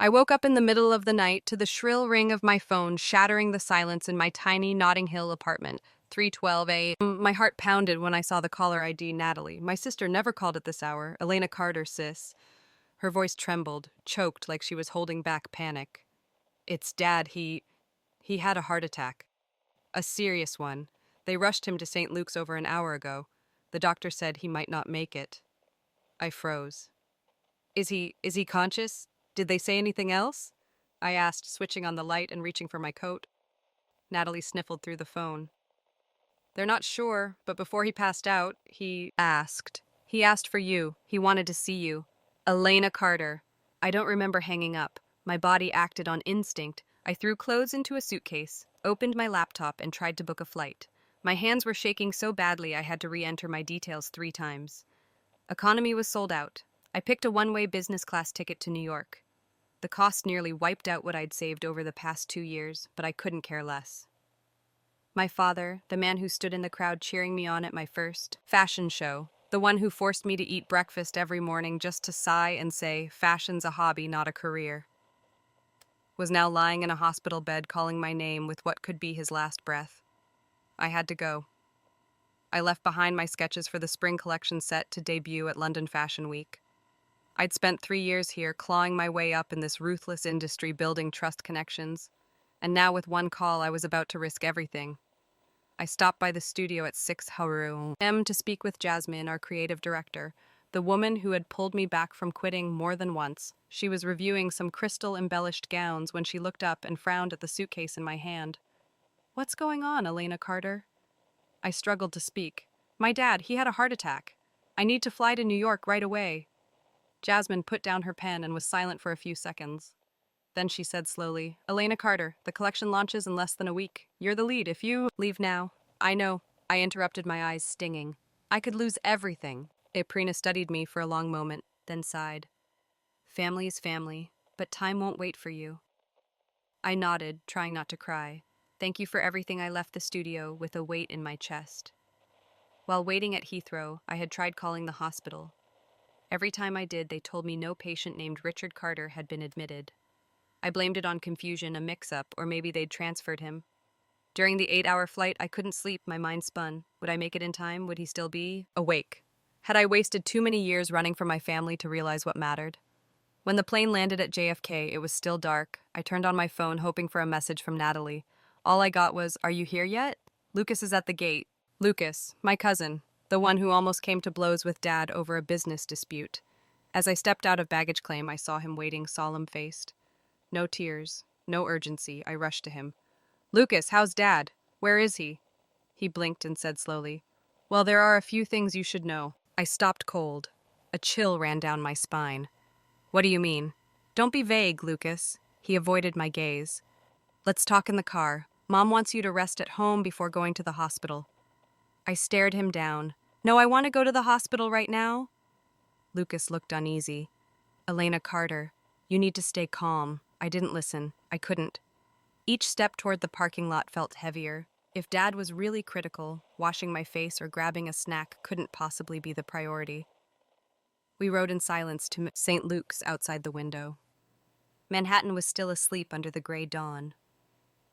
I woke up in the middle of the night to the shrill ring of my phone shattering the silence in my tiny Notting Hill apartment. 3:12 a.m. My heart pounded when I saw the caller ID, Natalie. My sister never called at this hour. Elena Carter, sis. Her voice trembled, choked like she was holding back panic. It's Dad. He had a heart attack. A serious one. They rushed him to St. Luke's over an hour ago. The doctor said he might not make it. I froze. Is he conscious? Did they say anything else? I asked, switching on the light and reaching for my coat. Natalie sniffled through the phone. They're not sure, but before he passed out, he asked. He asked for you. He wanted to see you. Elena Carter. I don't remember hanging up. My body acted on instinct. I threw clothes into a suitcase, opened my laptop, and tried to book a flight. My hands were shaking so badly I had to re-enter my details 3 times. Economy was sold out. I picked a one-way business class ticket to New York. The cost nearly wiped out what I'd saved over the past 2 years, but I couldn't care less. My father, the man who stood in the crowd cheering me on at my first fashion show, the one who forced me to eat breakfast every morning just to sigh and say, fashion's a hobby, not a career, was now lying in a hospital bed calling my name with what could be his last breath. I had to go. I left behind my sketches for the spring collection set to debut at London Fashion Week. I'd spent 3 years here clawing my way up in this ruthless industry building trust connections, and now with one call I was about to risk everything. I stopped by the studio at 6 a.m. to speak with Jasmine, our creative director, the woman who had pulled me back from quitting more than once. She was reviewing some crystal-embellished gowns when she looked up and frowned at the suitcase in my hand. What's going on, Elena Carter? I struggled to speak. My dad, he had a heart attack. I need to fly to New York right away. Jasmine put down her pen and was silent for a few seconds. Then she said slowly, Elena Carter, the collection launches in less than a week. You're the lead. If you leave now. I know. I interrupted, my eyes stinging. I could lose everything. Aprina studied me for a long moment, then sighed. Family is family, but time won't wait for you. I nodded, trying not to cry. Thank you for everything. I left the studio with a weight in my chest. While waiting at Heathrow, I had tried calling the hospital. Every time I did, they told me no patient named Richard Carter had been admitted. I blamed it on confusion, a mix-up, or maybe they'd transferred him. During the 8-hour flight, I couldn't sleep, my mind spun. Would I make it in time? Would he still be awake? Had I wasted too many years running from my family to realize what mattered? When the plane landed at JFK, it was still dark. I turned on my phone, hoping for a message from Natalie. All I got was, "Are you here yet?" Lucas is at the gate. Lucas, my cousin, the one who almost came to blows with Dad over a business dispute. As I stepped out of baggage claim, I saw him waiting solemn-faced. No tears, no urgency. I rushed to him. Lucas, how's Dad? Where is he? He blinked and said slowly, Well, there are a few things you should know. I stopped cold. A chill ran down my spine. What do you mean? Don't be vague, Lucas. He avoided my gaze. Let's talk in the car. Mom wants you to rest at home before going to the hospital. I stared him down. No, I want to go to the hospital right now. Lucas looked uneasy. Elena Carter, you need to stay calm. I didn't listen. I couldn't. Each step toward the parking lot felt heavier. If Dad was really critical, washing my face or grabbing a snack couldn't possibly be the priority. We rode in silence to St. Luke's outside the window. Manhattan was still asleep under the gray dawn.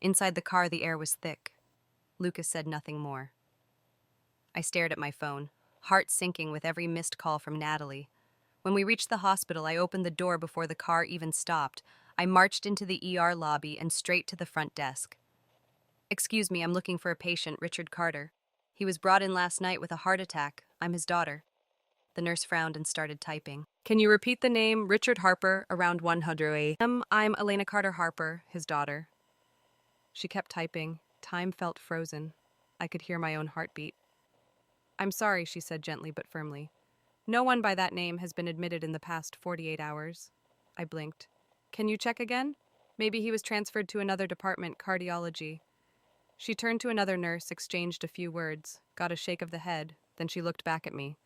Inside the car, the air was thick. Lucas said nothing more. I stared at my phone, heart sinking with every missed call from Natalie. When we reached the hospital, I opened the door before the car even stopped. I marched into the ER lobby and straight to the front desk. Excuse me, I'm looking for a patient, Richard Carter. He was brought in last night with a heart attack. I'm his daughter. The nurse frowned and started typing. Can you repeat the name? Richard Harper, around 100 a.m. I'm Elena Carter Harper, his daughter. She kept typing. Time felt frozen. I could hear my own heartbeat. I'm sorry, she said gently but firmly. No one by that name has been admitted in the past 48 hours. I blinked. Can you check again? Maybe he was transferred to another department, cardiology. She turned to another nurse, exchanged a few words, got a shake of the head, then she looked back at me.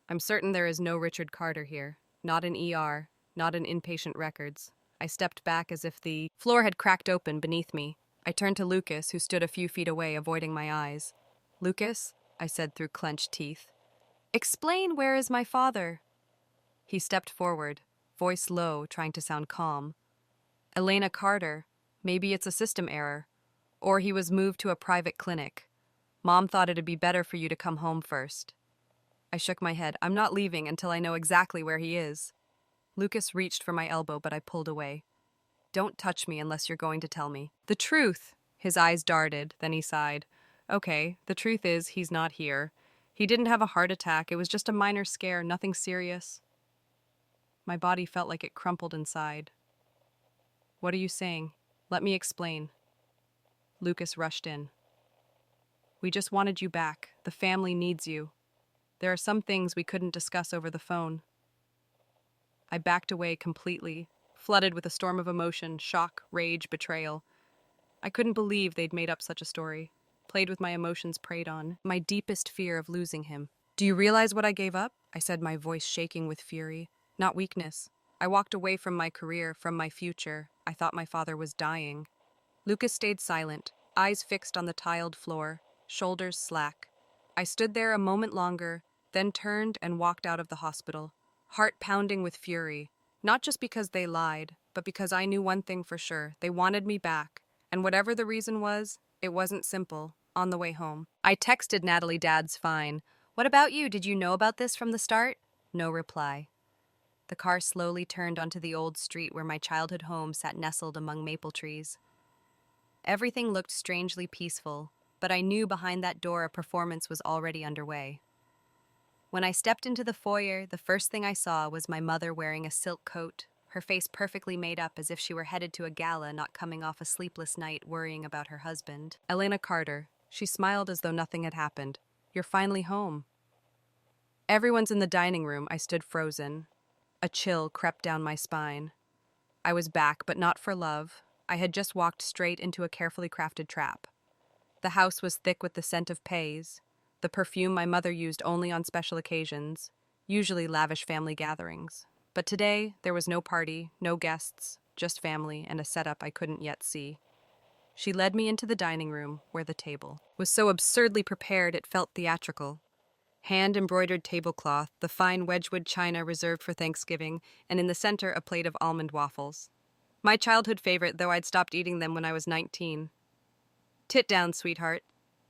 I'm certain there is no Richard Carter here. Not in ER, not in inpatient records. I stepped back as if the floor had cracked open beneath me. I turned to Lucas, who stood a few feet away, avoiding my eyes. Lucas, I said through clenched teeth. Explain, where is my father? He stepped forward, voice low, trying to sound calm. Elena Carter. Maybe it's a system error. Or he was moved to a private clinic. Mom thought it'd be better for you to come home first. I shook my head. I'm not leaving until I know exactly where he is. Lucas reached for my elbow, but I pulled away. Don't touch me unless you're going to tell me. The truth! His eyes darted, then he sighed. Okay, the truth is he's not here. He didn't have a heart attack. It was just a minor scare, nothing serious. My body felt like it crumpled inside. What are you saying? Let me explain. Lucas rushed in. We just wanted you back. The family needs you. There are some things we couldn't discuss over the phone. I backed away completely, flooded with a storm of emotion, shock, rage, betrayal. I couldn't believe they'd made up such a story. Played with my emotions, preyed on my deepest fear of losing him. Do you realize what I gave up? I said, my voice shaking with fury. Not weakness. I walked away from my career, from my future. I thought my father was dying. Lucas stayed silent, eyes fixed on the tiled floor, shoulders slack. I stood there a moment longer, then turned and walked out of the hospital, heart pounding with fury, not just because they lied, but because I knew one thing for sure. They wanted me back, and whatever the reason was, it wasn't simple. On the way home, I texted Natalie, Dad's fine. What about you? Did you know about this from the start? No reply. The car slowly turned onto the old street where my childhood home sat nestled among maple trees. Everything looked strangely peaceful, but I knew behind that door a performance was already underway. When I stepped into the foyer, the first thing I saw was my mother wearing a silk coat, her face perfectly made up as if she were headed to a gala, not coming off a sleepless night worrying about her husband. Elena Carter. She smiled as though nothing had happened. You're finally home. Everyone's in the dining room. I stood frozen. A chill crept down my spine. I was back, but not for love. I had just walked straight into a carefully crafted trap. The house was thick with the scent of Pays, the perfume my mother used only on special occasions, usually lavish family gatherings. But today, there was no party, no guests, just family and a setup I couldn't yet see. She led me into the dining room, where the table was so absurdly prepared it felt theatrical. Hand-embroidered tablecloth, the fine Wedgwood china reserved for Thanksgiving, and in the center a plate of almond waffles. My childhood favorite, though I'd stopped eating them when I was 19. Tit down, sweetheart,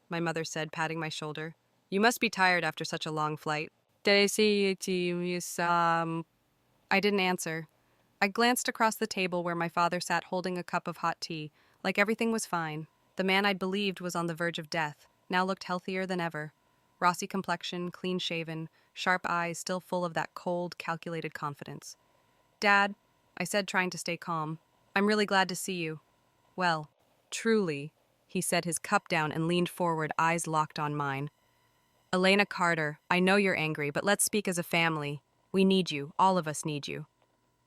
my mother said, patting my shoulder. You must be tired after such a long flight. I didn't answer. I glanced across the table where my father sat holding a cup of hot tea, like everything was fine. The man I'd believed was on the verge of death now looked healthier than ever. Rossy complexion, clean-shaven, sharp eyes still full of that cold, calculated confidence. Dad, I said, trying to stay calm, I'm really glad to see you. Well, truly, he set his cup down and leaned forward, eyes locked on mine. Elena Carter, I know you're angry, but let's speak as a family. We need you. All of us need you.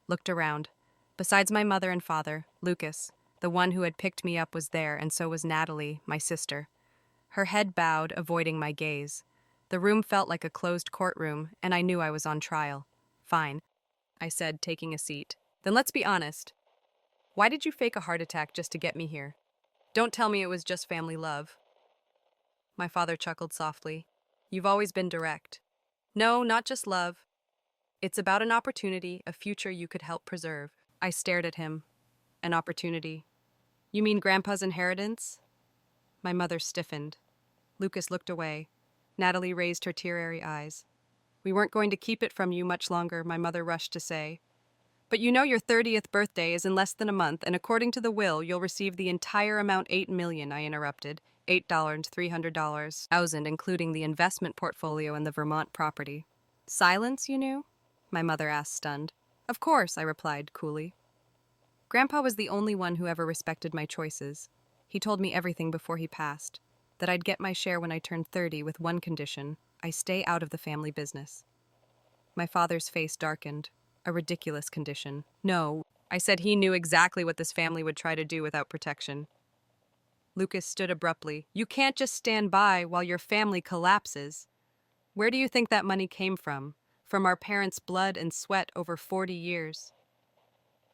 Looked around. Besides my mother and father, Lucas, the one who had picked me up, was there, and so was Natalie, my sister. Her head bowed, avoiding my gaze. The room felt like a closed courtroom, and I knew I was on trial. Fine, I said, taking a seat. Then let's be honest. Why did you fake a heart attack just to get me here? Don't tell me it was just family love. My father chuckled softly. You've always been direct. No, not just love. It's about an opportunity, a future you could help preserve. I stared at him. An opportunity. You mean Grandpa's inheritance? My mother stiffened. Lucas looked away. Natalie raised her teary eyes. We weren't going to keep it from you much longer, my mother rushed to say. But you know your 30th birthday is in less than a month, and according to the will, you'll receive the entire amount. $8 million, I interrupted. $8,300,000, including the investment portfolio and the Vermont property. Silence, you knew? My mother asked, stunned. Of course, I replied coolly. Grandpa was the only one who ever respected my choices. He told me everything before he passed, that I'd get my share when I turned 30 with one condition: I stay out of the family business. My father's face darkened. A ridiculous condition. No, I said. He knew exactly what this family would try to do without protection. Lucas stood abruptly. You can't just stand by while your family collapses. Where do you think that money came from? From our parents' blood and sweat over 40 years.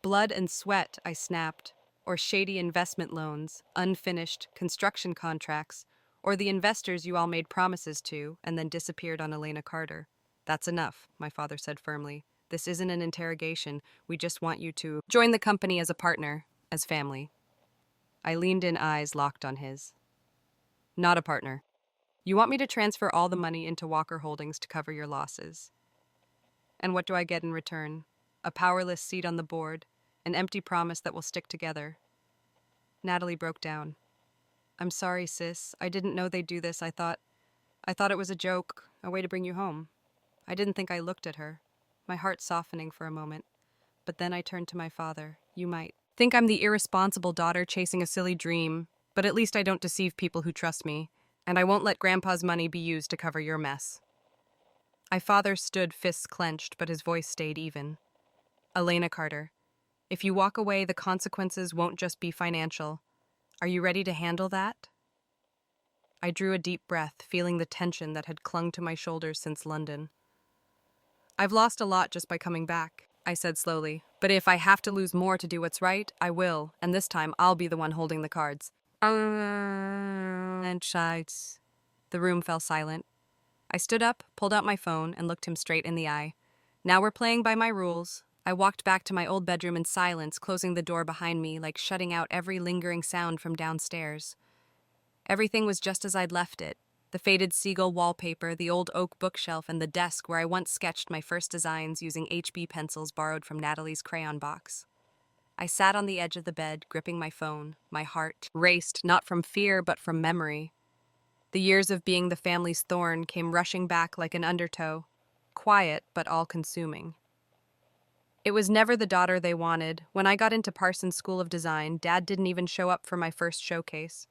Blood and sweat, I snapped, or shady investment loans, unfinished construction contracts, or the investors you all made promises to and then disappeared on Elena Carter. That's enough, my father said firmly. This isn't an interrogation. We just want you to join the company as a partner. as family. I leaned in, eyes locked on his. Not a partner. You want me to transfer all the money into Walker Holdings to cover your losses. And what do I get in return? A powerless seat on the board, an empty promise that we'll stick together. Natalie broke down. I'm sorry, sis. I didn't know they'd do this. I thought it was a joke, a way to bring you home. I didn't think. I looked at her, my heart softening for a moment. But then I turned to my father. You might think I'm the irresponsible daughter chasing a silly dream, but at least I don't deceive people who trust me, and I won't let Grandpa's money be used to cover your mess. My father stood, fists clenched, but his voice stayed even. Elena Carter, if you walk away, the consequences won't just be financial. Are you ready to handle that? I drew a deep breath, feeling the tension that had clung to my shoulders since London. I've lost a lot just by coming back, I said slowly. But if I have to lose more to do what's right, I will, and this time I'll be the one holding the cards. And shites. The room fell silent. I stood up, pulled out my phone, and looked him straight in the eye. Now we're playing by my rules. I walked back to my old bedroom in silence, closing the door behind me, like shutting out every lingering sound from downstairs. Everything was just as I'd left it. The faded seagull wallpaper, the old oak bookshelf, and the desk where I once sketched my first designs using HB pencils borrowed from Natalie's crayon box. I sat on the edge of the bed, gripping my phone. My heart raced, not from fear, but from memory. The years of being the family's thorn came rushing back like an undertow, quiet but all-consuming. It was never the daughter they wanted. When I got into Parsons School of Design, Dad didn't even show up for my first showcase.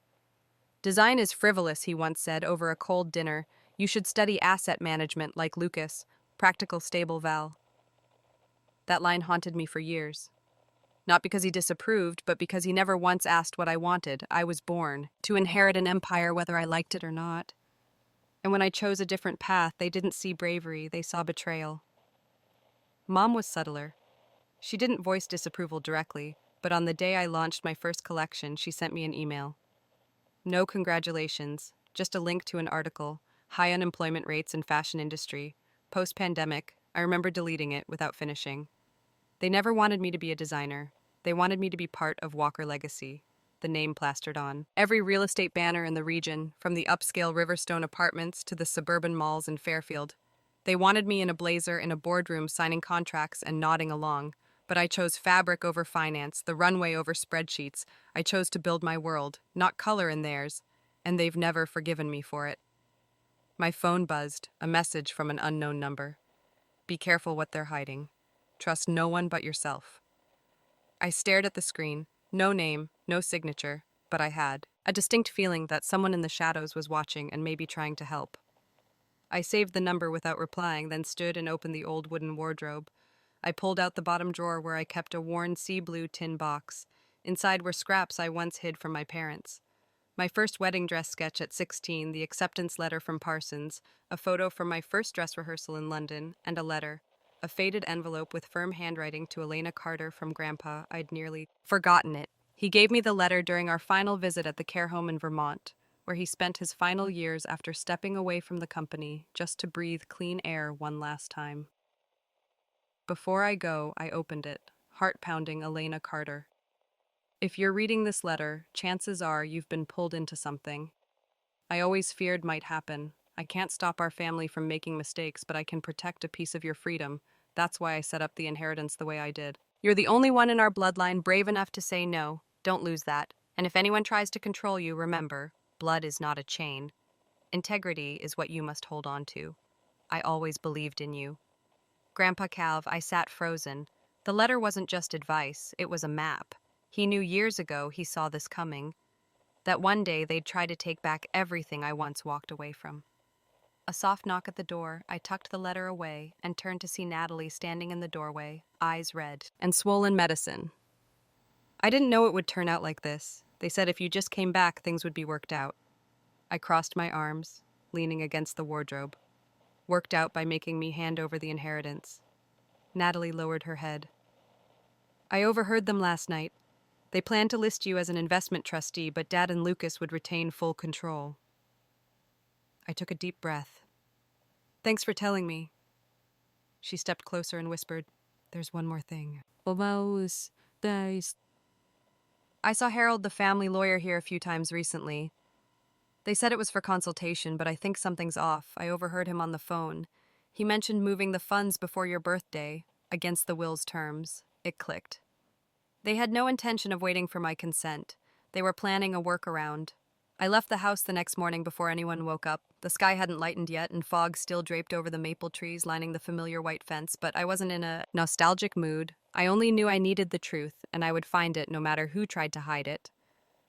Design is frivolous, he once said over a cold dinner. You should study asset management like Lucas, practical stable Val. That line haunted me for years. Not because he disapproved, but because he never once asked what I wanted. I was born to inherit an empire whether I liked it or not. And when I chose a different path, they didn't see bravery, they saw betrayal. Mom was subtler. She didn't voice disapproval directly, but on the day I launched my first collection, she sent me an email. No congratulations, just a link to an article, high unemployment rates in fashion industry. Post-pandemic, I remember deleting it without finishing. They never wanted me to be a designer. They wanted me to be part of Walker legacy, the name plastered on every real estate banner in the region, from the upscale Riverstone apartments to the suburban malls in Fairfield. They wanted me in a blazer in a boardroom signing contracts and nodding along. But I chose fabric over finance, the runway over spreadsheets. I chose to build my world, not color in theirs, and they've never forgiven me for it. My phone buzzed, a message from an unknown number. Be careful what they're hiding. Trust no one but yourself. I stared at the screen. No name, no signature, but I had a distinct feeling that someone in the shadows was watching and maybe trying to help. I saved the number without replying, then stood and opened the old wooden wardrobe. I pulled out the bottom drawer where I kept a worn sea blue tin box. Inside were scraps I once hid from my parents. My first wedding dress sketch at 16, the acceptance letter from Parsons, a photo from my first dress rehearsal in London, and a letter. A faded envelope with firm handwriting to Elena Carter from Grandpa. I'd nearly forgotten it. He gave me the letter during our final visit at the care home in Vermont, where he spent his final years after stepping away from the company just to breathe clean air one last time. Before I go, I opened it, heart pounding. Elena Carter. If you're reading this letter, chances are you've been pulled into something I always feared might happen. I can't stop our family from making mistakes, but I can protect a piece of your freedom. That's why I set up the inheritance the way I did. You're the only one in our bloodline brave enough to say no. Don't lose that. And if anyone tries to control you, remember, blood is not a chain. Integrity is what you must hold on to. I always believed in you. Grandpa Calv, I sat frozen. The letter wasn't just advice, it was a map. He knew years ago he saw this coming, that one day they'd try to take back everything I once walked away from. A soft knock at the door, I tucked the letter away and turned to see Natalie standing in the doorway, eyes red and swollen medicine. I didn't know it would turn out like this. They said if you just came back, things would be worked out. I crossed my arms, leaning against the wardrobe. Worked out by making me hand over the inheritance. Natalie lowered her head. I overheard them last night. They planned to list you as an investment trustee, but Dad and Lucas would retain full control. I took a deep breath. Thanks for telling me. She stepped closer and whispered, There's one more thing. I saw Harold, the family lawyer, here a few times recently. They said it was for consultation, but I think something's off. I overheard him on the phone. He mentioned moving the funds before your birthday, against the will's terms. It clicked. They had no intention of waiting for my consent. They were planning a workaround. I left the house the next morning before anyone woke up. The sky hadn't lightened yet, and fog still draped over the maple trees lining the familiar white fence, but I wasn't in a nostalgic mood. I only knew I needed the truth, and I would find it no matter who tried to hide it.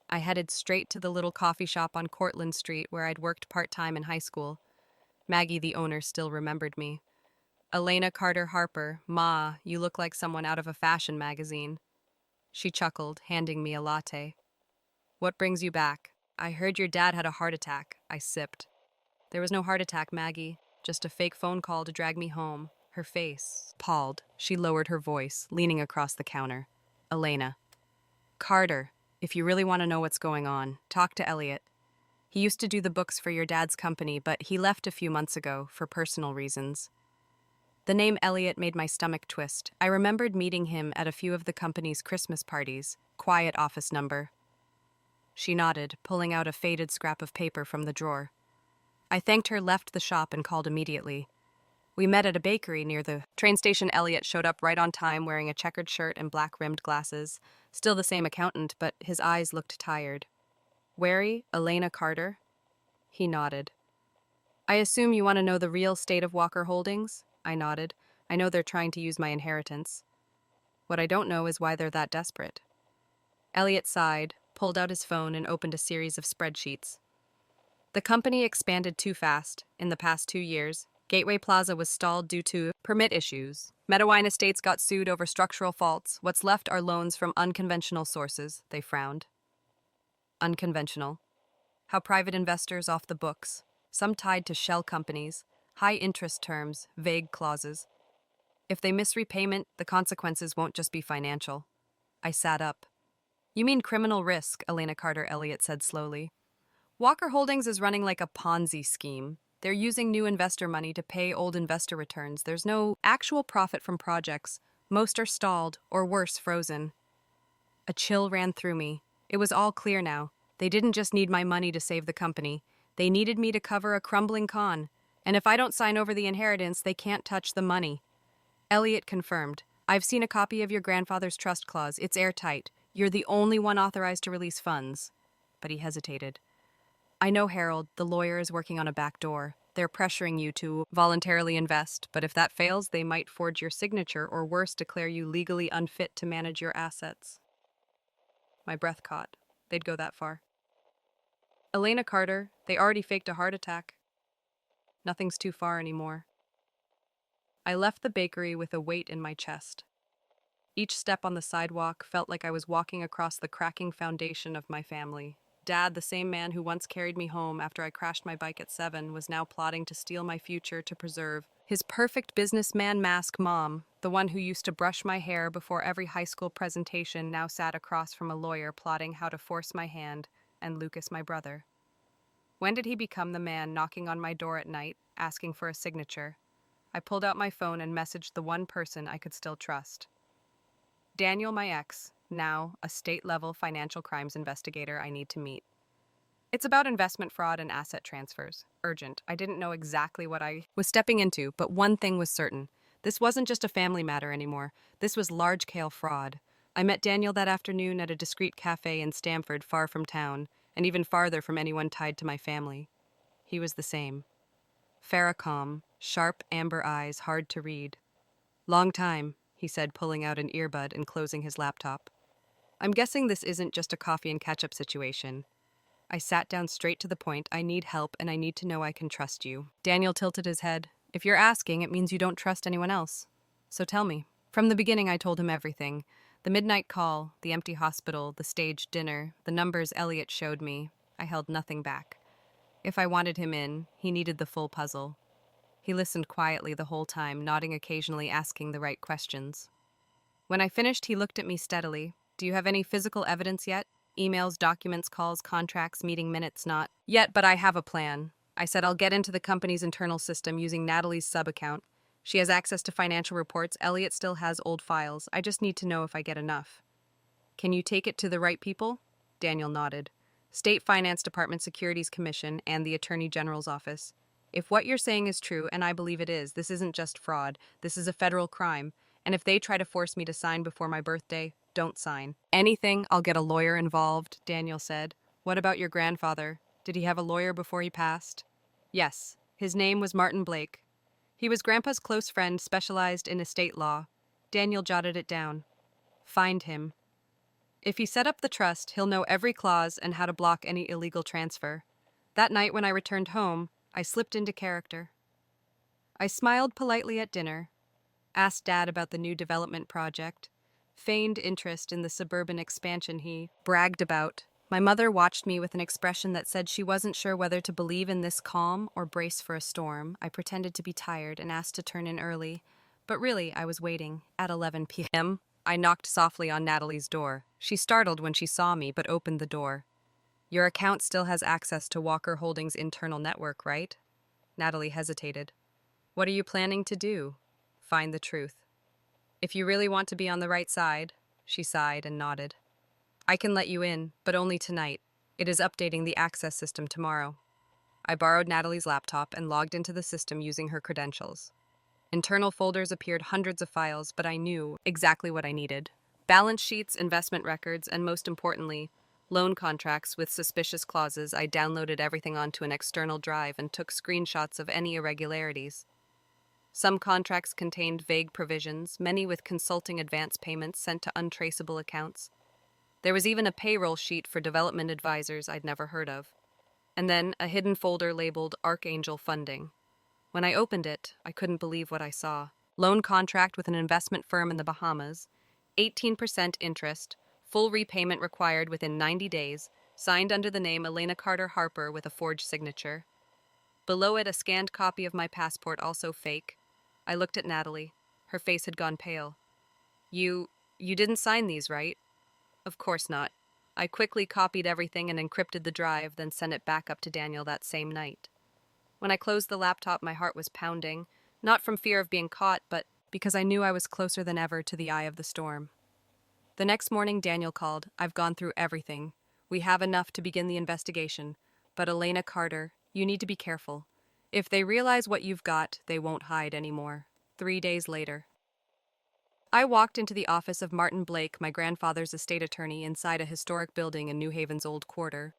I headed straight to the little coffee shop on Cortlandt Street where I'd worked part-time in high school. Maggie, the owner, still remembered me. "Elena Carter Harper, Ma, you look like someone out of a fashion magazine." She chuckled, handing me a latte. "What brings you back?" "I heard your dad had a heart attack." I sipped. "There was no heart attack, Maggie. Just a fake phone call to drag me home." Her face palled. She lowered her voice, leaning across the counter. "Elena. Carter, if you really want to know what's going on, talk to Elliot. He used to do the books for your dad's company, but he left a few months ago for personal reasons." The name Elliot made my stomach twist. I remembered meeting him at a few of the company's Christmas parties. Quiet office number. She nodded, pulling out a faded scrap of paper from the drawer. I thanked her, left the shop, and called immediately. We met at a bakery near the train station. Elliot showed up right on time, wearing a checkered shirt and black-rimmed glasses. Still the same accountant, but his eyes looked tired. "Wary, Elena Carter?" He nodded. "I assume you want to know the real state of Walker Holdings?" I nodded. "I know they're trying to use my inheritance. What I don't know is why they're that desperate." Elliot sighed, pulled out his phone, and opened a series of spreadsheets. The company expanded too fast. In the past 2 years, Gateway Plaza was stalled due to permit issues. Meadowine Estates got sued over structural faults. What's left are loans from unconventional sources. They frowned. Unconventional. How private investors off the books, some tied to shell companies, high interest terms, vague clauses. If they miss repayment, the consequences won't just be financial. I sat up. "You mean criminal risk," Elena Carter Elliott said slowly. "Walker Holdings is running like a Ponzi scheme. They're using new investor money to pay old investor returns. There's no actual profit from projects. Most are stalled, or worse, frozen." A chill ran through me. It was all clear now. They didn't just need my money to save the company. They needed me to cover a crumbling con. And if I don't sign over the inheritance, they can't touch the money. Elliot confirmed. "I've seen a copy of your grandfather's trust clause. It's airtight. You're the only one authorized to release funds." But he hesitated. "I know Harold, the lawyer, is working on a back door. They're pressuring you to voluntarily invest, but if that fails, they might forge your signature or worse, declare you legally unfit to manage your assets." My breath caught. They'd go that far. "Elena Carter, they already faked a heart attack. Nothing's too far anymore." I left the bakery with a weight in my chest. Each step on the sidewalk felt like I was walking across the cracking foundation of my family. Dad, the same man who once carried me home after I crashed my bike at 7, was now plotting to steal my future to preserve his perfect businessman mask. Mom, the one who used to brush my hair before every high school presentation, now sat across from a lawyer plotting how to force my hand, and Lucas, my brother. When did he become the man knocking on my door at night, asking for a signature? I pulled out my phone and messaged the one person I could still trust. Daniel, my ex, now a state-level financial crimes investigator I need to meet. It's about investment fraud and asset transfers. Urgent. I didn't know exactly what I was stepping into, but one thing was certain. This wasn't just a family matter anymore. This was large-scale fraud. I met Daniel that afternoon at a discreet cafe in Stamford, far from town, and even farther from anyone tied to my family. He was the same. Farrakhan, sharp amber eyes, hard to read. "Long time," he said, pulling out an earbud and closing his laptop. "I'm guessing this isn't just a coffee and catch-up situation." I sat down straight to the point. "I need help, and I need to know I can trust you." Daniel tilted his head. "If you're asking, it means you don't trust anyone else. So tell me." From the beginning, I told him everything. The midnight call, the empty hospital, the staged dinner, the numbers Elliot showed me. I held nothing back. If I wanted him in, he needed the full puzzle. He listened quietly the whole time, nodding occasionally, asking the right questions. When I finished, he looked at me steadily. "Do you have any physical evidence yet? Emails, documents, calls, contracts, meeting minutes?" "Not yet, but I have a plan." I said, "I'll get into the company's internal system using Natalie's sub-account. She has access to financial reports. Elliot still has old files. I just need to know if I get enough." Can you take it to the right people? Daniel nodded. State Finance Department Securities Commission and the Attorney General's office. If what you're saying is true, and I believe it is, this isn't just fraud, this is a federal crime. And if they try to force me to sign before my birthday, don't sign. Anything, I'll get a lawyer involved, Daniel said. What about your grandfather? Did he have a lawyer before he passed? Yes. His name was Martin Blake. He was Grandpa's close friend, specialized in estate law. Daniel jotted it down. Find him. If he set up the trust, he'll know every clause and how to block any illegal transfer. That night when I returned home, I slipped into character. I smiled politely at dinner, asked Dad about the new development project, feigned interest in the suburban expansion he bragged about. My mother watched me with an expression that said she wasn't sure whether to believe in this calm or brace for a storm. I pretended to be tired and asked to turn in early, but really I was waiting. At 11 p.m., I knocked softly on Natalie's door. She startled when she saw me, but opened the door. Your account still has access to Walker Holdings' internal network, right? Natalie hesitated. What are you planning to do? Find the truth. If you really want to be on the right side, she sighed and nodded. I can let you in, but only tonight. It is updating the access system tomorrow. I borrowed Natalie's laptop and logged into the system using her credentials. Internal folders appeared hundreds of files, but I knew exactly what I needed. Balance sheets, investment records, and most importantly, loan contracts with suspicious clauses. I downloaded everything onto an external drive and took screenshots of any irregularities. Some contracts contained vague provisions, many with consulting advance payments sent to untraceable accounts. There was even a payroll sheet for development advisors I'd never heard of. And then a hidden folder labeled Archangel Funding. When I opened it, I couldn't believe what I saw. Loan contract with an investment firm in the Bahamas, 18% interest, full repayment required within 90 days, signed under the name Elena Carter Harper with a forged signature. Below it, a scanned copy of my passport, also fake. I looked at Natalie. Her face had gone pale. You didn't sign these, right? Of course not. I quickly copied everything and encrypted the drive, then sent it back up to Daniel that same night. When I closed the laptop, my heart was pounding, not from fear of being caught, but because I knew I was closer than ever to the eye of the storm. The next morning, Daniel called. I've gone through everything. We have enough to begin the investigation. But Elena Carter, you need to be careful. If they realize what you've got, they won't hide anymore. 3 days later. I walked into the office of Martin Blake, my grandfather's estate attorney, inside a historic building in New Haven's Old Quarter.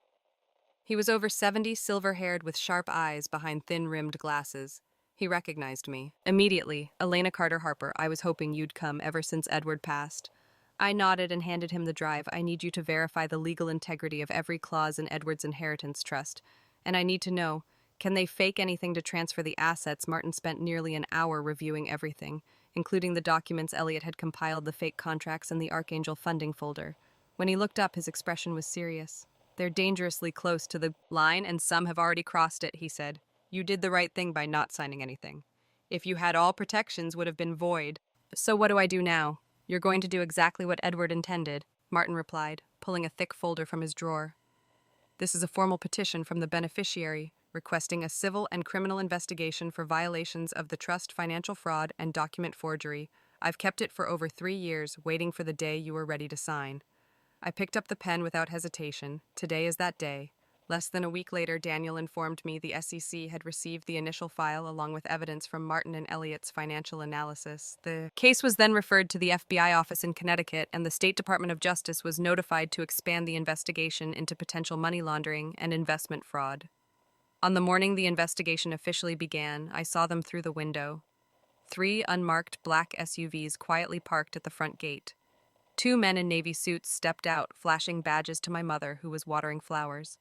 He was over 70, silver-haired with sharp eyes behind thin-rimmed glasses. He recognized me. Immediately, Elena Carter Harper, I was hoping you'd come ever since Edward passed. I nodded and handed him the drive. I need you to verify the legal integrity of every clause in Edward's inheritance trust. And I need to know, can they fake anything to transfer the assets? Martin spent nearly an hour reviewing everything, including the documents Elliot had compiled, the fake contracts, and the Archangel funding folder. When he looked up, his expression was serious. They're dangerously close to the line, and some have already crossed it, he said. You did the right thing by not signing anything. If you had, all protections would have been void. So what do I do now? You're going to do exactly what Edward intended, Martin replied, pulling a thick folder from his drawer. This is a formal petition from the beneficiary, requesting a civil and criminal investigation for violations of the trust, financial fraud, and document forgery. I've kept it for over 3 years, waiting for the day you were ready to sign. I picked up the pen without hesitation. Today is that day. Less than a week later, Daniel informed me the SEC had received the initial file along with evidence from Martin and Elliot's financial analysis. The case was then referred to the FBI office in Connecticut, and the State Department of Justice was notified to expand the investigation into potential money laundering and investment fraud. On the morning the investigation officially began, I saw them through the window. 3 unmarked black SUVs quietly parked at the front gate. 2 men in navy suits stepped out, flashing badges to my mother, who was watering flowers.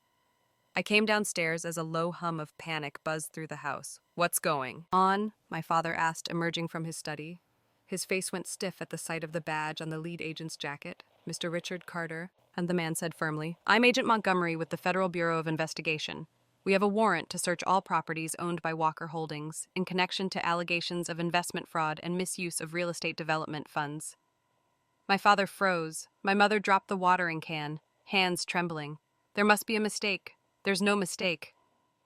I came downstairs as a low hum of panic buzzed through the house. What's going on? My father asked, emerging from his study. His face went stiff at the sight of the badge on the lead agent's jacket. Mr. Richard Carter, and the man said firmly, I'm Agent Montgomery with the Federal Bureau of Investigation. We have a warrant to search all properties owned by Walker Holdings in connection to allegations of investment fraud and misuse of real estate development funds. My father froze. My mother dropped the watering can, hands trembling. There must be a mistake. There's no mistake,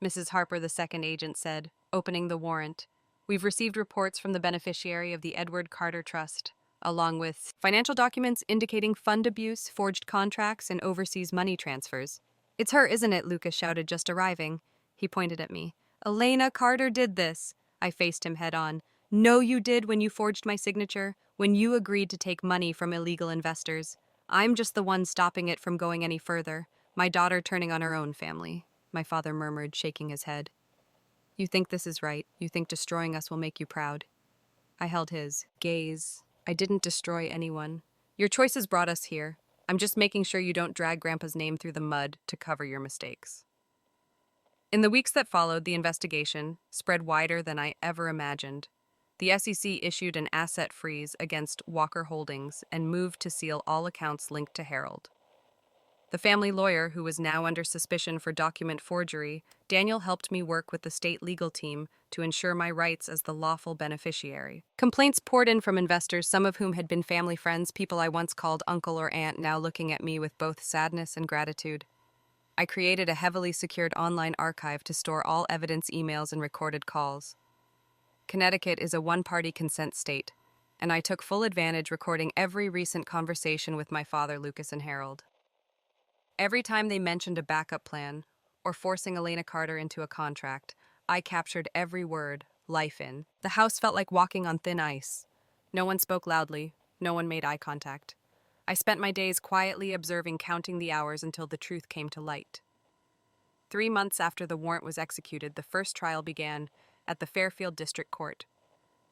Mrs. Harper, the second agent said, opening the warrant. We've received reports from the beneficiary of the Edward Carter Trust, along with financial documents indicating fund abuse, forged contracts, and overseas money transfers. It's her, isn't it? Lucas shouted, just arriving. He pointed at me. Elena Carter did this. I faced him head on. No, you did when you forged my signature, when you agreed to take money from illegal investors. I'm just the one stopping it from going any further. My daughter turning on her own family, my father murmured, shaking his head. You think this is right. You think destroying us will make you proud. I held his gaze. I didn't destroy anyone. Your choices brought us here. I'm just making sure you don't drag Grandpa's name through the mud to cover your mistakes. In the weeks that followed, the investigation spread wider than I ever imagined. The SEC issued an asset freeze against Walker Holdings and moved to seal all accounts linked to Harold. The family lawyer, who was now under suspicion for document forgery, Daniel, helped me work with the state legal team to ensure my rights as the lawful beneficiary. Complaints poured in from investors, some of whom had been family friends, people I once called uncle or aunt, now looking at me with both sadness and gratitude. I created a heavily secured online archive to store all evidence, emails, and recorded calls. Connecticut is a one-party consent state, and I took full advantage, recording every recent conversation with my father, Lucas, and Harold. Every time they mentioned a backup plan or forcing Elena Carter into a contract, I captured every word, life in. The house felt like walking on thin ice. No one spoke loudly. No one made eye contact. I spent my days quietly observing, counting the hours until the truth came to light. 3 months after the warrant was executed, the first trial began at the Fairfield District Court.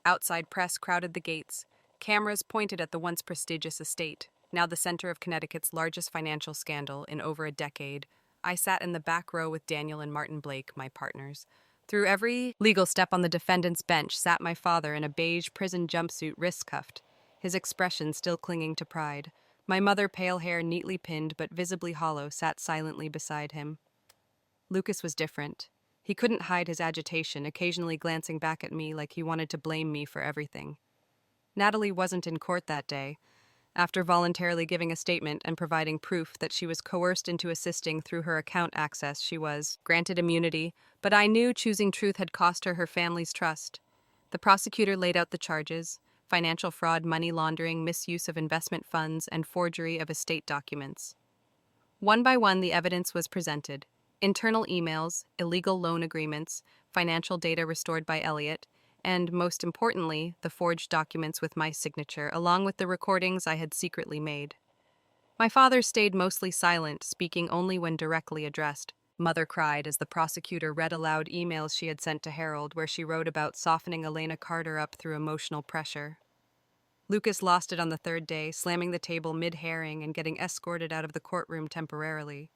Outside press crowded the gates. Cameras pointed at the once prestigious estate, now the center of Connecticut's largest financial scandal in over a decade. I sat in the back row with Daniel and Martin Blake, my partners. Through every legal step on the defendant's bench sat my father in a beige prison jumpsuit, wrists cuffed, his expression still clinging to pride. My mother, pale hair neatly pinned but visibly hollow, sat silently beside him. Lucas was different. He couldn't hide his agitation, occasionally glancing back at me like he wanted to blame me for everything. Natalie wasn't in court that day. After voluntarily giving a statement and providing proof that she was coerced into assisting through her account access, she was granted immunity, but I knew choosing truth had cost her her family's trust. The prosecutor laid out the charges: financial fraud, money laundering, misuse of investment funds, and forgery of estate documents. One by one, the evidence was presented: internal emails, illegal loan agreements, financial data restored by Elliot, and, most importantly, the forged documents with my signature, along with the recordings I had secretly made. My father stayed mostly silent, speaking only when directly addressed. Mother cried as the prosecutor read aloud emails she had sent to Harold, where she wrote about softening Elena Carter up through emotional pressure. Lucas lost it on the third day, slamming the table mid-herring and getting escorted out of the courtroom temporarily.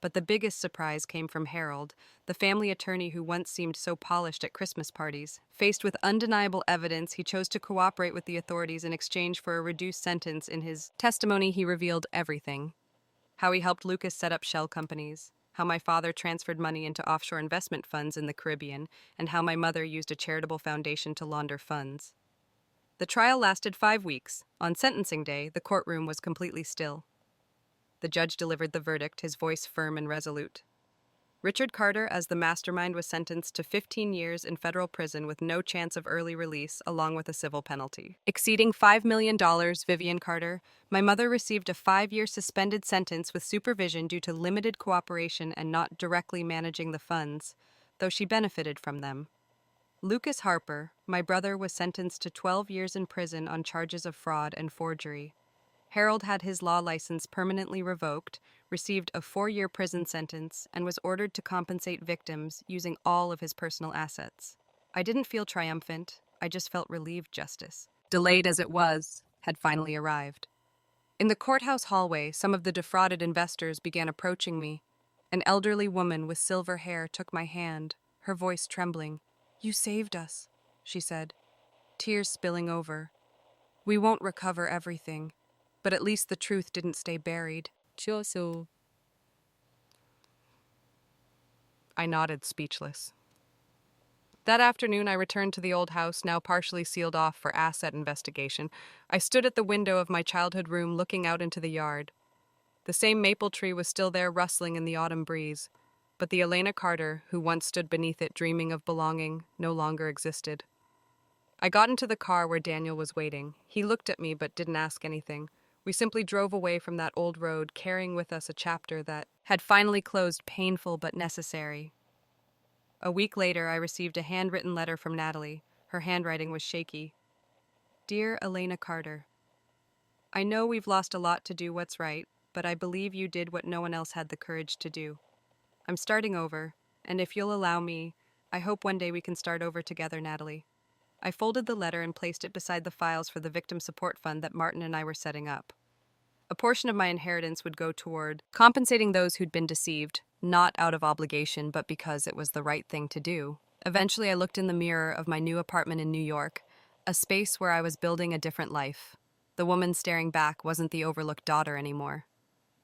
But the biggest surprise came from Harold, the family attorney who once seemed so polished at Christmas parties. Faced with undeniable evidence, he chose to cooperate with the authorities in exchange for a reduced sentence. In his testimony, he revealed everything: how he helped Lucas set up shell companies, how my father transferred money into offshore investment funds in the Caribbean, and how my mother used a charitable foundation to launder funds. The trial lasted 5 weeks. On sentencing day, the courtroom was completely still. The judge delivered the verdict, his voice firm and resolute. Richard Carter, as the mastermind, was sentenced to 15 years in federal prison with no chance of early release, along with a civil penalty. Exceeding $5 million, Vivian Carter, my mother, received a 5-year suspended sentence with supervision due to limited cooperation and not directly managing the funds, though she benefited from them. Lucas Harper, my brother, was sentenced to 12 years in prison on charges of fraud and forgery. Harold had his law license permanently revoked, received a 4-year prison sentence, and was ordered to compensate victims using all of his personal assets. I didn't feel triumphant, I just felt relieved justice, delayed as it was, had finally arrived. In the courthouse hallway, some of the defrauded investors began approaching me. An elderly woman with silver hair took my hand, her voice trembling. "You saved us," she said, tears spilling over. "We won't recover everything, but at least the truth didn't stay buried." Chosu. I nodded, speechless. That afternoon, I returned to the old house, now partially sealed off for asset investigation. I stood at the window of my childhood room, looking out into the yard. The same maple tree was still there, rustling in the autumn breeze, but the Elena Carter, who once stood beneath it dreaming of belonging, no longer existed. I got into the car where Daniel was waiting. He looked at me but didn't ask anything. We simply drove away from that old road, carrying with us a chapter that had finally closed, painful but necessary. A week later, I received a handwritten letter from Natalie. Her handwriting was shaky. Dear Elena Carter, I know we've lost a lot to do what's right, but I believe you did what no one else had the courage to do. I'm starting over, and if you'll allow me, I hope one day we can start over together, Natalie. I folded the letter and placed it beside the files for the Victim Support Fund that Martin and I were setting up. A portion of my inheritance would go toward compensating those who'd been deceived, not out of obligation, but because it was the right thing to do. Eventually, I looked in the mirror of my new apartment in New York, a space where I was building a different life. The woman staring back wasn't the overlooked daughter anymore.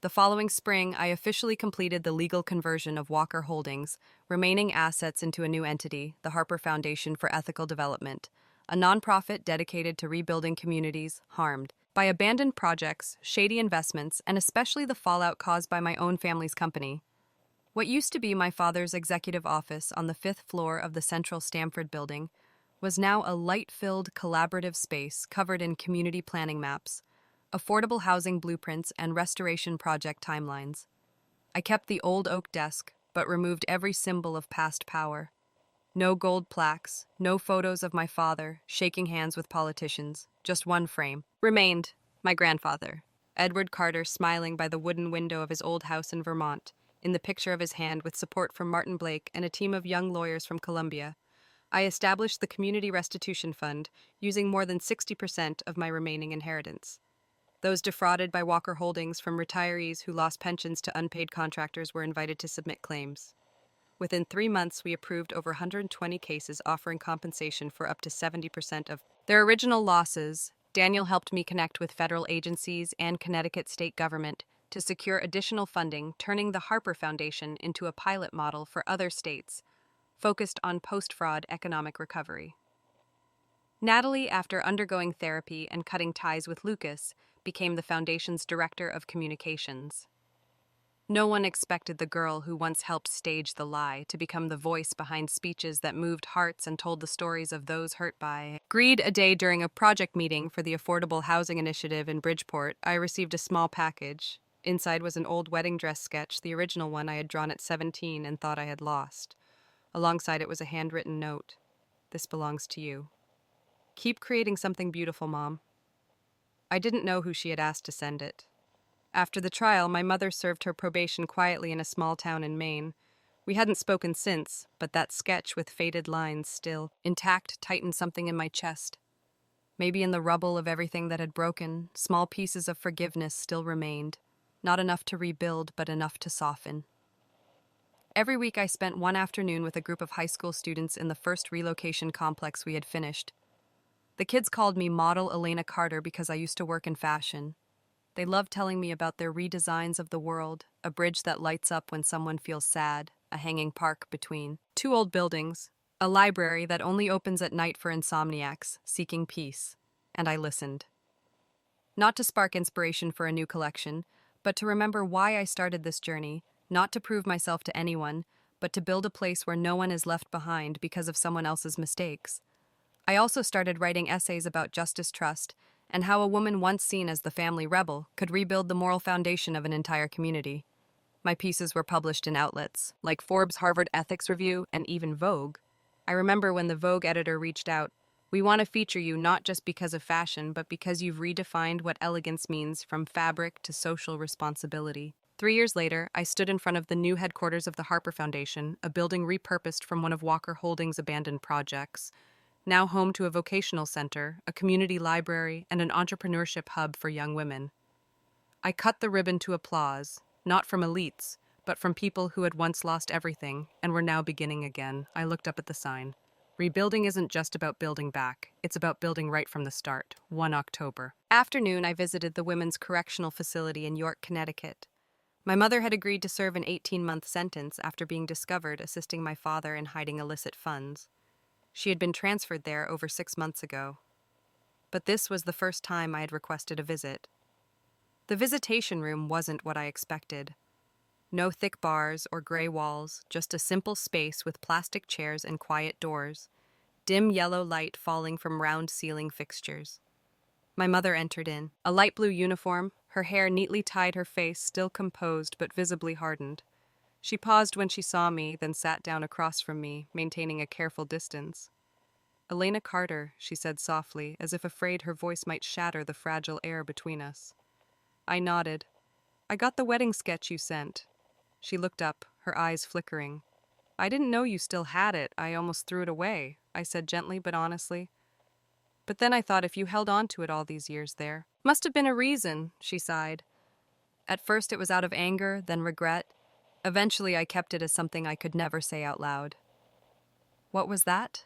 The following spring, I officially completed the legal conversion of Walker Holdings, remaining assets into a new entity, the Harper Foundation for Ethical Development, a nonprofit dedicated to rebuilding communities harmed by abandoned projects, shady investments, and especially the fallout caused by my own family's company. What used to be my father's executive office on the 5th floor of the Central Stamford building was now a light-filled, collaborative space covered in community planning maps, affordable housing blueprints, and restoration project timelines. I kept the old oak desk, but removed every symbol of past power. No gold plaques, no photos of my father shaking hands with politicians, just one frame. Remained my grandfather, Edward Carter, smiling by the wooden window of his old house in Vermont, in the picture of his hand with support from Martin Blake and a team of young lawyers from Columbia. I established the Community Restitution Fund, using more than 60% of my remaining inheritance. Those defrauded by Walker Holdings, from retirees who lost pensions to unpaid contractors, were invited to submit claims. Within 3 months, we approved over 120 cases offering compensation for up to 70% of their original losses. Daniel helped me connect with federal agencies and Connecticut state government to secure additional funding, turning the Harper Foundation into a pilot model for other states, focused on post-fraud economic recovery. Natalie, after undergoing therapy and cutting ties with Lucas, became the foundation's director of communications. No one expected the girl who once helped stage the lie to become the voice behind speeches that moved hearts and told the stories of those hurt by greed. A day during a project meeting for the Affordable Housing Initiative in Bridgeport, I received a small package. Inside was an old wedding dress sketch, the original one I had drawn at 17 and thought I had lost. Alongside it was a handwritten note. This belongs to you. Keep creating something beautiful, Mom. I didn't know who she had asked to send it. After the trial, my mother served her probation quietly in a small town in Maine. We hadn't spoken since, but that sketch with faded lines still intact tightened something in my chest. Maybe in the rubble of everything that had broken, small pieces of forgiveness still remained. Not enough to rebuild, but enough to soften. Every week I spent one afternoon with a group of high school students in the first relocation complex we had finished. The kids called me Model Elena Carter because I used to work in fashion. They loved telling me about their redesigns of the world, a bridge that lights up when someone feels sad, a hanging park between two old buildings, a library that only opens at night for insomniacs seeking peace. And I listened. Not to spark inspiration for a new collection, but to remember why I started this journey, not to prove myself to anyone, but to build a place where no one is left behind because of someone else's mistakes. I also started writing essays about justice, trust, and how a woman once seen as the family rebel could rebuild the moral foundation of an entire community. My pieces were published in outlets like Forbes, Harvard Ethics Review, and even Vogue. I remember when the Vogue editor reached out, "We want to feature you not just because of fashion, but because you've redefined what elegance means, from fabric to social responsibility." 3 years later, I stood in front of the new headquarters of the Harper Foundation, a building repurposed from one of Walker Holdings' abandoned projects, now home to a vocational center, a community library, and an entrepreneurship hub for young women. I cut the ribbon to applause, not from elites, but from people who had once lost everything and were now beginning again. I looked up at the sign. Rebuilding isn't just about building back, it's about building right from the start. 1 October. Afternoon, I visited the Women's Correctional Facility in York, Connecticut. My mother had agreed to serve an 18-month sentence after being discovered assisting my father in hiding illicit funds. She had been transferred there over 6 months ago. But this was the first time I had requested a visit. The visitation room wasn't what I expected. No thick bars or gray walls, just a simple space with plastic chairs and quiet doors. dim yellow light falling from round ceiling fixtures. My mother entered in, a light blue uniform, her hair neatly tied, her face still composed but visibly hardened. She paused when she saw me, then sat down across from me, maintaining a careful distance. "Elena Carter," she said softly, as if afraid her voice might shatter the fragile air between us. I nodded. "I got the wedding sketch you sent." She looked up, her eyes flickering. "I didn't know you still had it. I almost threw it away," I said gently but honestly. "But then I thought if you held on to it all these years there must have been a reason," she sighed. "At first it was out of anger, then regret. Eventually I kept it as something I could never say out loud." "What was that?"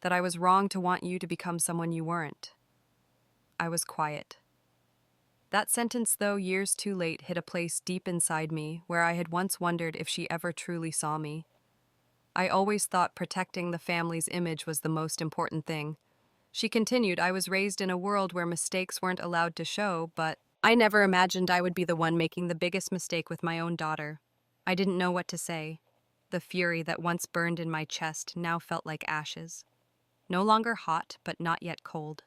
"That I was wrong to want you to become someone you weren't." I was quiet. That sentence, though years too late, hit a place deep inside me where I had once wondered if she ever truly saw me. I always thought protecting the family's image was the most important thing. She continued, "I was raised in a world where mistakes weren't allowed to show, but I never imagined I would be the one making the biggest mistake with my own daughter." I didn't know what to say. The fury that once burned in my chest now felt like ashes. No longer hot, but not yet cold.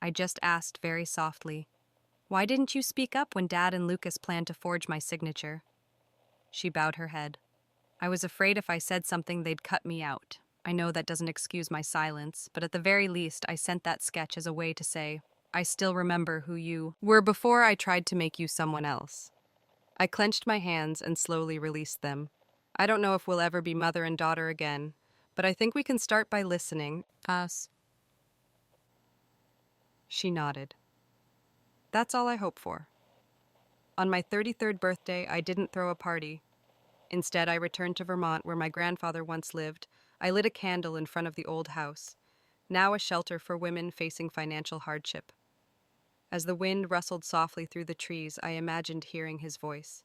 I just asked very softly, "Why didn't you speak up when Dad and Lucas planned to forge my signature?" She bowed her head. "I was afraid if I said something they'd cut me out. I know that doesn't excuse my silence, but at the very least I sent that sketch as a way to say, I still remember who you were before I tried to make you someone else." I clenched my hands and slowly released them. "I don't know if we'll ever be mother and daughter again, but I think we can start by listening." Us. She nodded. "That's all I hope for." On my 33rd birthday, I didn't throw a party. Instead, I returned to Vermont, where my grandfather once lived. I lit a candle in front of the old house, now a shelter for women facing financial hardship. As the wind rustled softly through the trees, I imagined hearing his voice.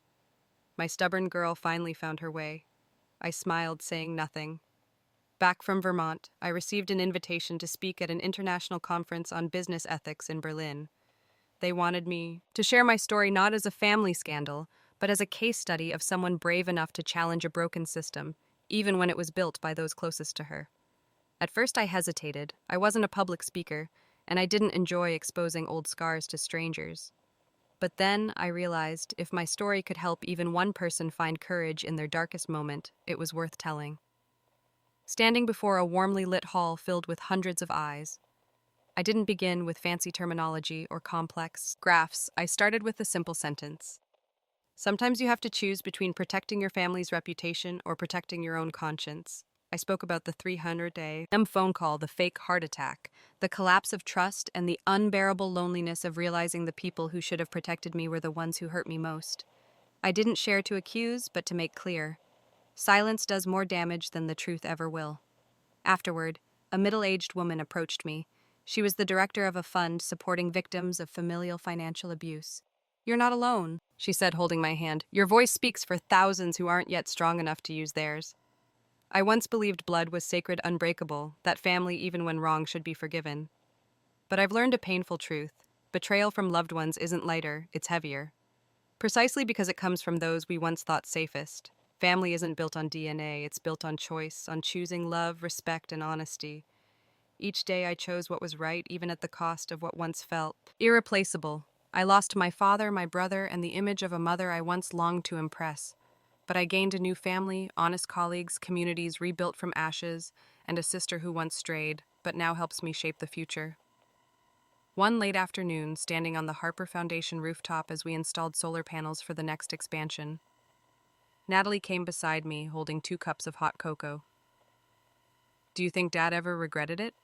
My stubborn girl finally found her way. I smiled, saying nothing. Back from Vermont, I received an invitation to speak at an international conference on business ethics in Berlin. They wanted me to share my story not as a family scandal, but as a case study of someone brave enough to challenge a broken system, even when it was built by those closest to her. At first I hesitated. I wasn't a public speaker, and I didn't enjoy exposing old scars to strangers. But then I realized if my story could help even one person find courage in their darkest moment, it was worth telling. Standing before a warmly lit hall filled with hundreds of eyes, I didn't begin with fancy terminology or complex graphs. I started with a simple sentence. Sometimes you have to choose between protecting your family's reputation or protecting your own conscience. I spoke about the 300-day phone call, the fake heart attack, the collapse of trust, and the unbearable loneliness of realizing the people who should have protected me were the ones who hurt me most. I didn't share to accuse, but to make clear. Silence does more damage than the truth ever will. Afterward, a middle-aged woman approached me. She was the director of a fund supporting victims of familial financial abuse. "You're not alone," she said, holding my hand. "Your voice speaks for thousands who aren't yet strong enough to use theirs." I once believed blood was sacred, unbreakable, that family, even when wrong, should be forgiven. But I've learned a painful truth. Betrayal from loved ones isn't lighter, it's heavier. Precisely because it comes from those we once thought safest. Family isn't built on DNA, it's built on choice, on choosing love, respect, and honesty. Each day I chose what was right, even at the cost of what once felt irreplaceable. I lost my father, my brother, and the image of a mother I once longed to impress. But I gained a new family, honest colleagues, communities rebuilt from ashes, and a sister who once strayed, but now helps me shape the future. One late afternoon, standing on the Harper Foundation rooftop as we installed solar panels for the next expansion, Natalie came beside me, holding 2 cups of hot cocoa. "Do you think Dad ever regretted it?"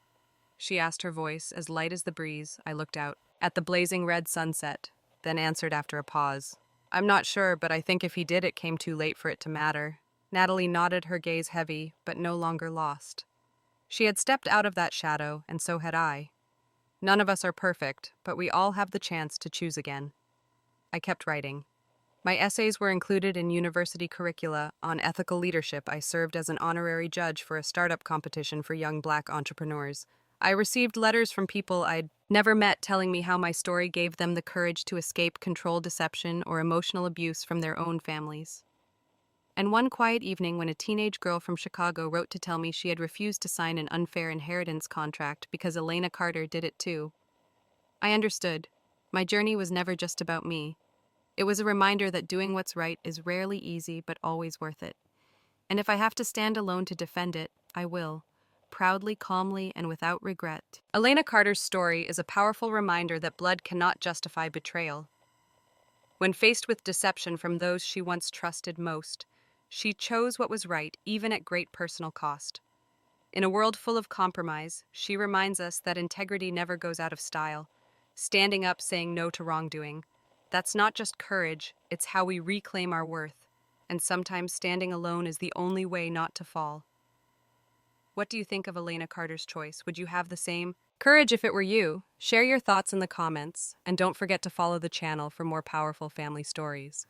she asked, her voice as light as the breeze. I looked out at the blazing red sunset, then answered after a pause. "I'm not sure, but I think if he did, it came too late for it to matter." Natalie nodded, her gaze heavy, but no longer lost. She had stepped out of that shadow, and so had I. None of us are perfect, but we all have the chance to choose again. I kept writing. My essays were included in university curricula. On ethical leadership, I served as an honorary judge for a startup competition for young Black entrepreneurs. I received letters from people I'd never met telling me how my story gave them the courage to escape control, deception, or emotional abuse from their own families. And one quiet evening, when a teenage girl from Chicago wrote to tell me she had refused to sign an unfair inheritance contract because Elena Carter did it too, I understood. My journey was never just about me. It was a reminder that doing what's right is rarely easy but always worth it. And if I have to stand alone to defend it, I will, proudly, calmly, and without regret. Elena Carter's story is a powerful reminder that blood cannot justify betrayal. When faced with deception from those she once trusted most, she chose what was right, even at great personal cost. In a world full of compromise, she reminds us that integrity never goes out of style. Standing up, saying no to wrongdoing. That's not just courage, it's how we reclaim our worth. And sometimes standing alone is the only way not to fall. What do you think of Elena Carter's choice? Would you have the same courage if it were you? Share your thoughts in the comments, and don't forget to follow the channel for more powerful family stories.